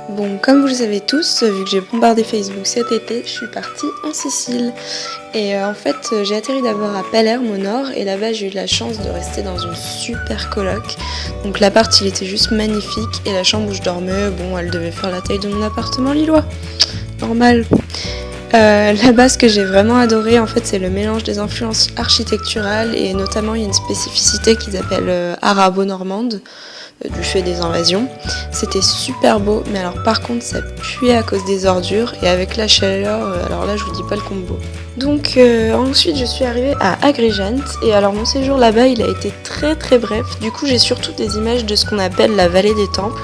Bon, comme vous le savez tous, vu que j'ai bombardé Facebook cet été, je suis partie en Sicile. Et en fait, j'ai atterri d'abord à Palerme au nord, et là-bas j'ai eu de la chance de rester dans une super coloc. Donc l'appart il était juste magnifique, et la chambre où je dormais, bon, elle devait faire la taille de mon appartement lillois. Normal. Là-bas, ce que j'ai vraiment adoré, en fait, c'est le mélange des influences architecturales, et notamment il y a une spécificité qu'ils appellent arabo-normande, du fait des invasions. C'était super beau, mais alors par contre ça puait à cause des ordures, et avec la chaleur, alors là je vous dis pas le combo. Donc ensuite je suis arrivée à Agrigent, et alors mon séjour là-bas il a été très très bref. Du coup j'ai surtout des images de ce qu'on appelle la vallée des temples.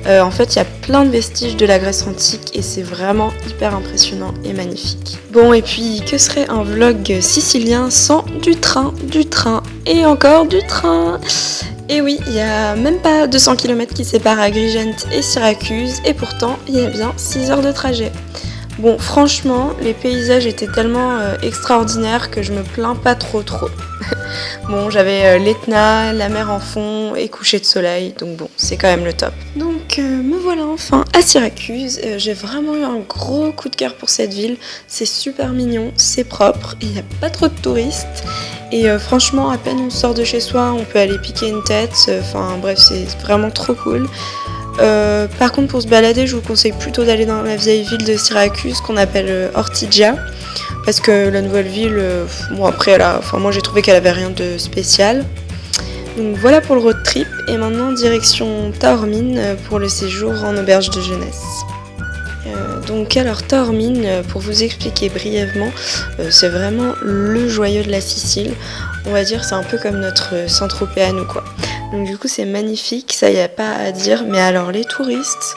En fait il y a plein de vestiges de la Grèce antique, et c'est vraiment hyper impressionnant et magnifique. Bon, et puis que serait un vlog sicilien sans du train et encore du train? Et oui, il n'y a même pas 200 km qui séparent Agrigent et Syracuse, et pourtant il y a bien 6 heures de trajet. Bon, franchement, les paysages étaient tellement extraordinaires que je me plains pas trop. Bon, j'avais l'Etna, la mer en fond et coucher de soleil, donc bon, c'est quand même le top. Donc me voilà enfin à Syracuse. J'ai vraiment eu un gros coup de cœur pour cette ville. C'est super mignon, c'est propre, il n'y a pas trop de touristes. Et franchement, à peine on sort de chez soi, on peut aller piquer une tête. Enfin bref, c'est vraiment trop cool. Par contre, pour se balader, je vous conseille plutôt d'aller dans la vieille ville de Syracuse qu'on appelle Ortigia. Parce que la nouvelle ville, bon après, moi j'ai trouvé qu'elle avait rien de spécial. Donc voilà pour le road trip, et maintenant direction Taormine pour le séjour en auberge de jeunesse. Donc alors Taormine, pour vous expliquer brièvement, c'est vraiment le joyau de la Sicile. On va dire c'est un peu comme notre Saint-Tropez à nous quoi. Donc du coup c'est magnifique, ça y a pas à dire, mais alors les touristes,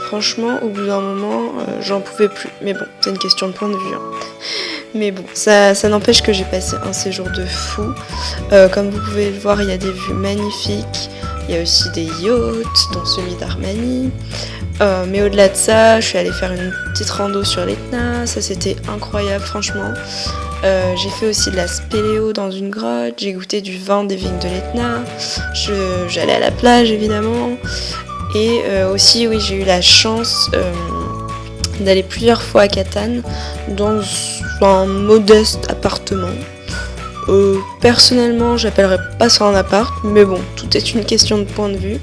franchement au bout d'un moment j'en pouvais plus. Mais bon, c'est une question de point de vue. Mais bon, ça n'empêche que j'ai passé un séjour de fou. Comme vous pouvez le voir, il y a des vues magnifiques, il y a aussi des yachts, dont celui d'Armani. Mais au-delà de ça, je suis allée faire une petite rando sur l'Etna, ça c'était incroyable franchement. J'ai fait aussi de la spéléo dans une grotte, j'ai goûté du vin des vignes de l'Etna, j'allais à la plage évidemment, et aussi oui, j'ai eu la chance d'aller plusieurs fois à Catane dans un modeste appartement. Personnellement, j'appellerais pas ça un appart, mais bon, tout est une question de point de vue.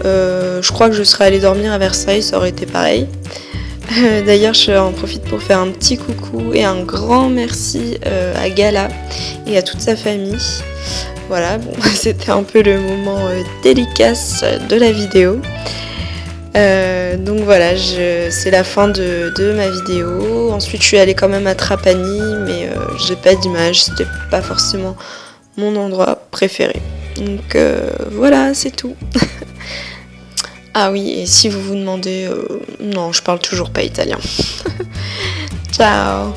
Je crois que je serais allée dormir à Versailles, ça aurait été pareil. D'ailleurs, j'en profite pour faire un petit coucou et un grand merci à Gala et à toute sa famille. Voilà, bon, c'était un peu le moment délicat de la vidéo. Donc voilà, c'est la fin de ma vidéo. Ensuite je suis allée quand même à Trapani, mais j'ai pas d'image, c'était pas forcément mon endroit préféré. Donc voilà, c'est tout. Ah oui, et si vous vous demandez, non, je parle toujours pas italien. Ciao.